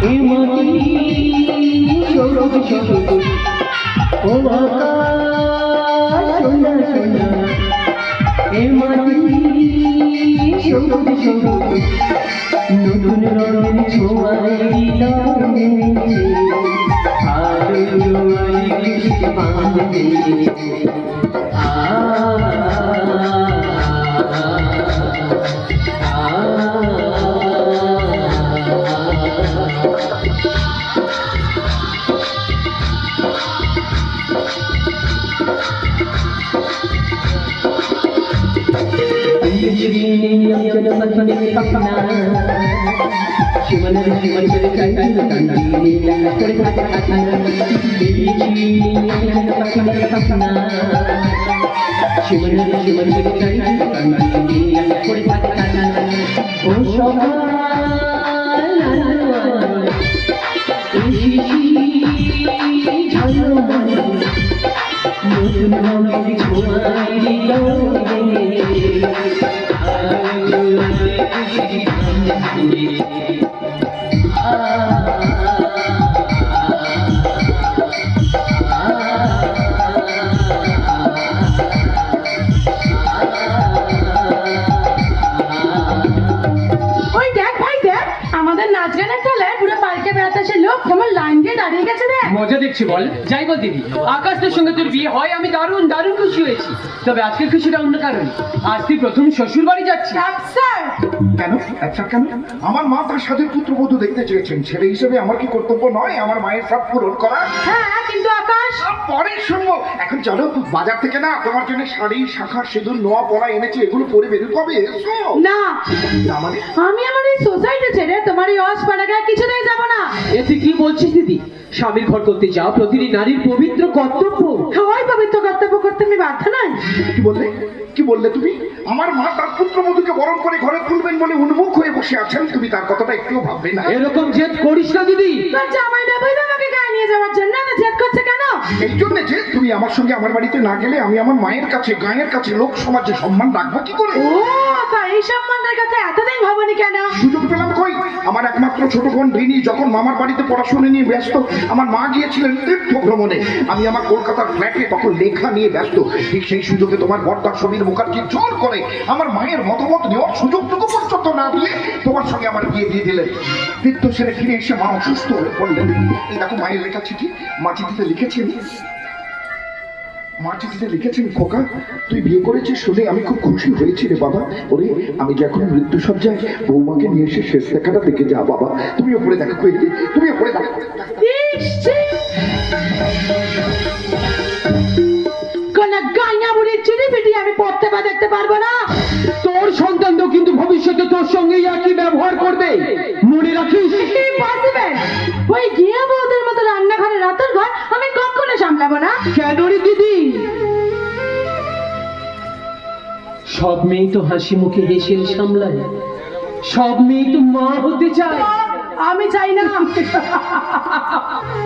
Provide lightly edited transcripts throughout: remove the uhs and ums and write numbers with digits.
এ মাটি সবুজ সবুজ ও আকাশ সোনা সোনা এ মাটি সবুজ সবুজ নতুন রঙের ছোঁয়ায় হৃদয়ে আলো আলো বাঁধে মজা দেখছি বল যাই বল দিদি আকাশের সঙ্গে তোর বিয়ে হয় আমি দারুণ দারুণ খুশি হয়েছি তবে আজকের খুশিটা অন্য কারণে আজ তুই প্রথম শ্বশুর বাড়ি যাচ্ছি কেন আচ্ছা কেন আমার মা তার সাথে পুত্রবধূ দেখতে চেয়েছেন ছেলে হিসেবে আমার কি কর্তব্য নয় আমার মায়ের সব পূরণ করা হ্যাঁ কিন্তু আকাশ পরে শুনবো এখন চলো বাজার থেকে না তোমার জন্য শাড়ি শাখা সিঁদুর নোয়া পড়া এনেছি এগুলো পরে বেরো কবে এসো না মানে আমি আমার এই সোসাইটি ছেড়ে তোমার এই অসপাড়াগায় কিছুতেই যাব না এতে কি বলছিস দিদি স্বামীর ঘর করতে যাও প্রতিটি নারীর পবিত্র কর্তব্য সবাই পবিত্র কর্তব্য করতে আমি বাধ্য নই কি বললে তুমি আমার মা তার পুত্রবধূকে বরণ করে ঘরে তুলবেন বলে উন্মুখ হয়ে বসে আছেন তুমি তার কথাটা একটুও ভাববে না এরকম জেদ করিস না দিদি তোর জামাই বাবুই আমাকে গায়ে নিয়ে যাওয়ার জন্য না জেদ করছে কেন এই জন্য যে তুমি আমার সঙ্গে আমার বাড়িতে না গেলে আমি আমার মায়ের কাছে গায়ের কাছে লোক সমাজে সম্মান রাখবো কি করে ও তা এই সম্মানের কাছে এতদিন ভাবনি কেন সুযোগ পেলাম কই আমার একমাত্র ছোট বোন রিনি যখন মামার বাড়িতে পড়াশোনা নিয়ে ব্যস্ত আমার মা গিয়েছিলেন তীর্থ ভ্রমণে আমি আমার কলকাতার ফ্ল্যাটে তখন লেখা নিয়ে ব্যস্ত ঠিক সেই সুযোগে তোমার বর্দা সমীর মুখার্জি জোর করে আমার মায়ের মতামত নেওয়ার সুযোগটুকু পর্যন্ত না দিয়ে তোমার সঙ্গে আমার বিয়ে দিয়ে দিলেন তীর্থ সেরে ফিরে এসে মা অসুস্থ হয়ে পড়লেন এই দেখো মায়ের লেখা চিঠি মা চিঠিতে লিখেছেন খোকা তুই বিয়ে করেছিস শুনে আমি খুব খুশি হয়েছি রে বাবা ওরে আমি যে এখন মৃত্যু সজ্জায় বৌমাকে নিয়ে এসে শেষ দেখাটা দেখে যা বাবা তুমি ওপরে দেখো তুমি ওপরে দেখো আমি পড়তে বা দেখতে পারবো না তোর সন্তান তো কিন্তু ভবিষ্যতে তোর সঙ্গে একই ব্যবহার করবে মনে রাখিস ওই গিয়ে বউদের মতো রান্নাঘরে রাতের ঘর আমি কখনো সামলাবো না কেন রে দিদি সব মেয়ে তো হাসি মুখে হেসে সামলায় সব মেয়ে তো মা হতে চায় আমি চাই না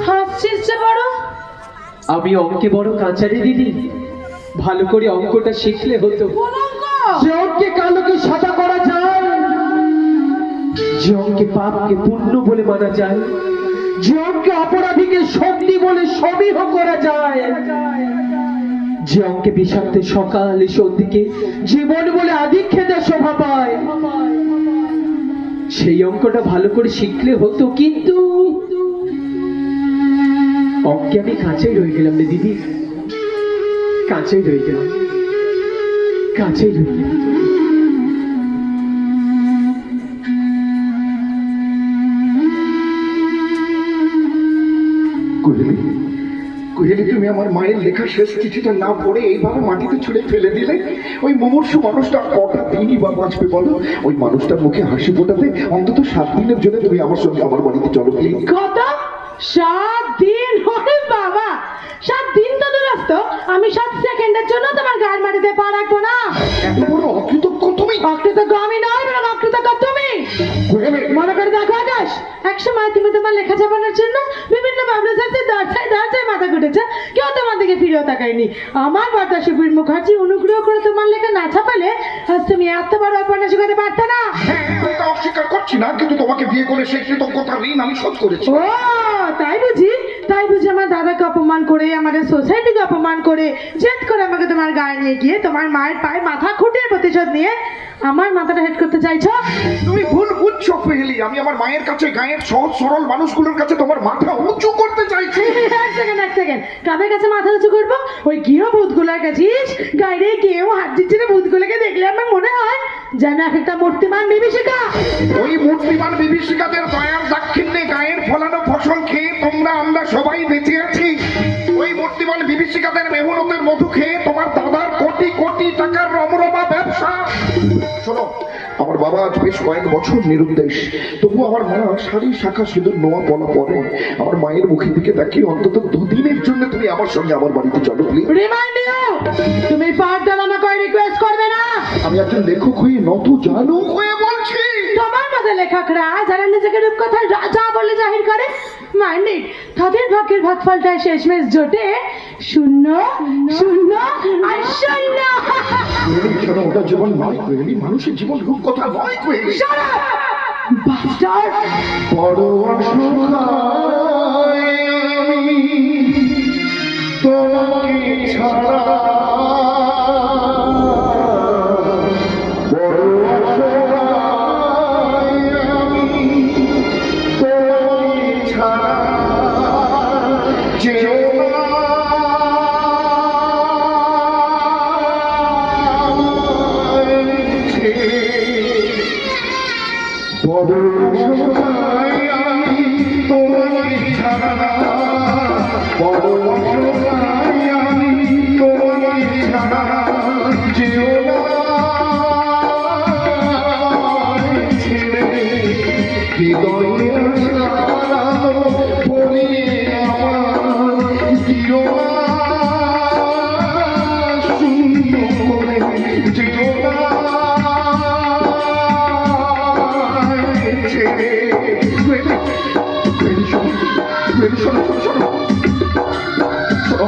হাসছিস যে বড় আমি অঙ্কে বড় কাঁচারে দিদি ভালো করে অঙ্কটা শিখলে হতো যে অঙ্কে কালোকে সাদা করা যায় যে অঙ্কে পাপকে পুণ্য বলে মানা যায় যে অঙ্কে অপরাধীকে সত্যি বলে সমীহ করা যায় যে অঙ্কে বিষাক্ত সকাল সন্ধিকে জীবন বলে আধিক্ষেতা শোভা পায় সেই অঙ্কটা ভালো করে শিখলে হতো কিন্তু অঙ্কে আমি কাঁচাই রয়ে গেলাম রে দিদি কাঁচাই রয়ে গেলাম কুহেলি তুমি আমার মায়ের লেখা শেষ চিঠিটা না পড়ে এইভাবে মাটিতে ছুঁড়ে ফেলে দিলে ওই মুমূর্ষু মানুষটা কটা দিনই বা বাঁচবে বলো ওই মানুষটার মুখে হাসি ফোটাতে অন্তত 7 দিনের জন্য তুমি আমার সঙ্গে আমার বাড়িতে চলো প্লিজ কত 7 দিন ওরে বাবা 7 দিন তো দূরস্থ আমি 7 সেকেন্ডের জন্য তোমার গায়ের মাটিতে পা রাখবো না এত বড় অকৃতজ্ঞ তুমি তুমি। অকৃতজ্ঞ আমি নয়, বরং অকৃতজ্ঞ তুমি। মনে করে দেখো আকাশ, একসময় তুমি তোমার লেখা চাপানোর জন্য বিভিন্ন পাবলিশার্সের দরজায় দরজায় মাথা ঘুটেছে, কেউ তোমার দিকে ফিরেও তাকায়নি। আমার বার্তা সুবীর মুখার্জি অনুগ্রহ করে তোমার লেখা না ছাপালে আজ তুমি এত বড় উপন্যাসী হতে পারতে না। হ্যাঁ, আমি তা অস্বীকার করছি না, কিন্তু তোমাকে বিয়ে করে সেই কৃতজ্ঞতার ঋণ আমি শোধ করেছি। ও তাই বুঝি, তাই বুঝি আমার দাদাকে অপমান করে, আমাদের সোসাইটিকে অপমান করে, জেদ করে আমাকে তোমার গায়ে নিয়ে গিয়ে তোমার মায়ের পায়ে মাথা খুঁটিয়ে প্রতিশোধ নিয়ে আমার মাথাটা হেড করতে চাইছো? তুমি ভুল বুঝছো পেহেলি, আমি আমার মায়ের কাছে, গায়ের সহজ সরল মানুষগুলোর কাছে তোমার মাথা উঁচু করতে চাইছি। এক সেকেন্ড, কাদের কাছে মাথা উঁচু করবো? ওই গৃহ ভূতগুলার কাছিস? গাইরে কেউ হাত দিচ্ছে না, ভূতগুলোকে দেখলে আমার মনে হয় যেন এক একটা মূর্তিমান বিভীষিকা। ওই মূর্তিমান বিভীষিকাদের দয়ার দাক্ষিণ্যে গায়ের ফলানো ফসল খেয়ে আমরা সবাই বেঁচে আছি। ওই মূর্তিমান বিভীষিকাদের মেহনতের মধু খেয়ে তোমার দাদার কোটি কোটি টাকার রমরমা ব্যবসা। শোনো, আমার বাবা আজ বেশ কয়েক বছর নিরুদ্দেশ, তবু আমার মা শাড়ি শাখা সিঁদুর নোয়া বলা পরে আমার মায়ের মুখের দিকে তাকিয়ে অন্তত দুদিনের জন্য তুমি আমার সঙ্গে আমার বাড়িতে চলো প্লিজ। রিমাইন্ড ইউ, তুমি পাঠদান আমাকে রিকোয়েস্ট করবে না। আমি একজন লেখক হয়ে নত জানু হয়ে বলছি। তোমার মতো লেখকরা যারা নিজেকে রূপকথার রাজা বলে জাহির করে, মাইন্ডেড তাদের ভাগ্যের ভাগফলটা শেষমেশ জোটে শূন্য শূন্য আর শূন্য। শোনো, ওটা জীবন নয় কোয়েলি, মানুষের জীবন রূপকথা নয় কোয়েলি। Shut up, bastard! বড় অসহায় আমি তোমাকে ছাড়া, বড় অসহায় আমি তোমাকে ছাড়া, যেও না আমায় ছেড়ে। বড় অসহায় আমি তোমাকে ছাড়া, বড় অসহায় আমি তোমাকে ছাড়া, যেও না আমায় ছেড়ে। হৃদয়ের সারানো বলে আমার দিও না শূন্য করে, যেও না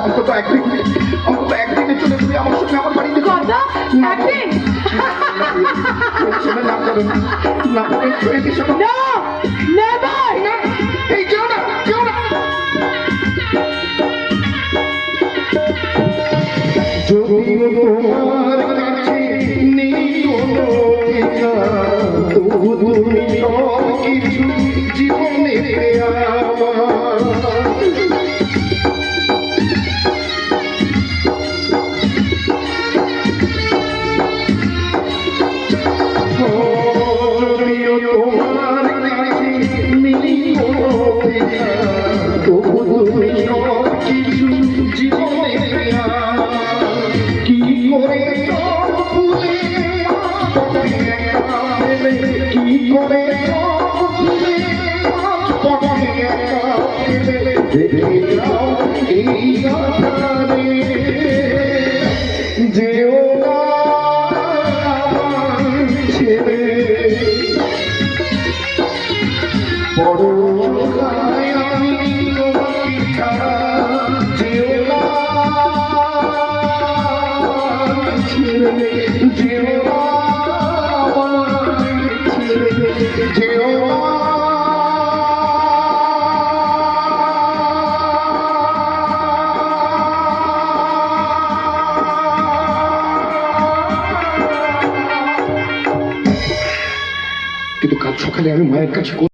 অন্তত একদিনের জন্য তুমি আমার সঙ্গে আমার বাড়িতে কত? একদিন? না করো না, না No, never! এই কেউ না, কেউ না। যদিও তোমার কাছে নেই কোনো ঠিকানা, তবু তুমি সব কিছু জীবনে আমার। যদিও তোমার কাছে নেই কোনো ঠিকানা, তবু তুমি সব কিছু জীবনে আমার। কি করে সব ভুলে কি করে সব ভুলে দেখে যাও এই আধারে, যেও না ছেড়ে। বড় অসহায় আমি তোমাকে ছাড়া, যেও না ছেড়ে, যেও না আমায় ছেড়ে, যেও না। কিন্তু কাল সকালে আমি মায়ের কাছে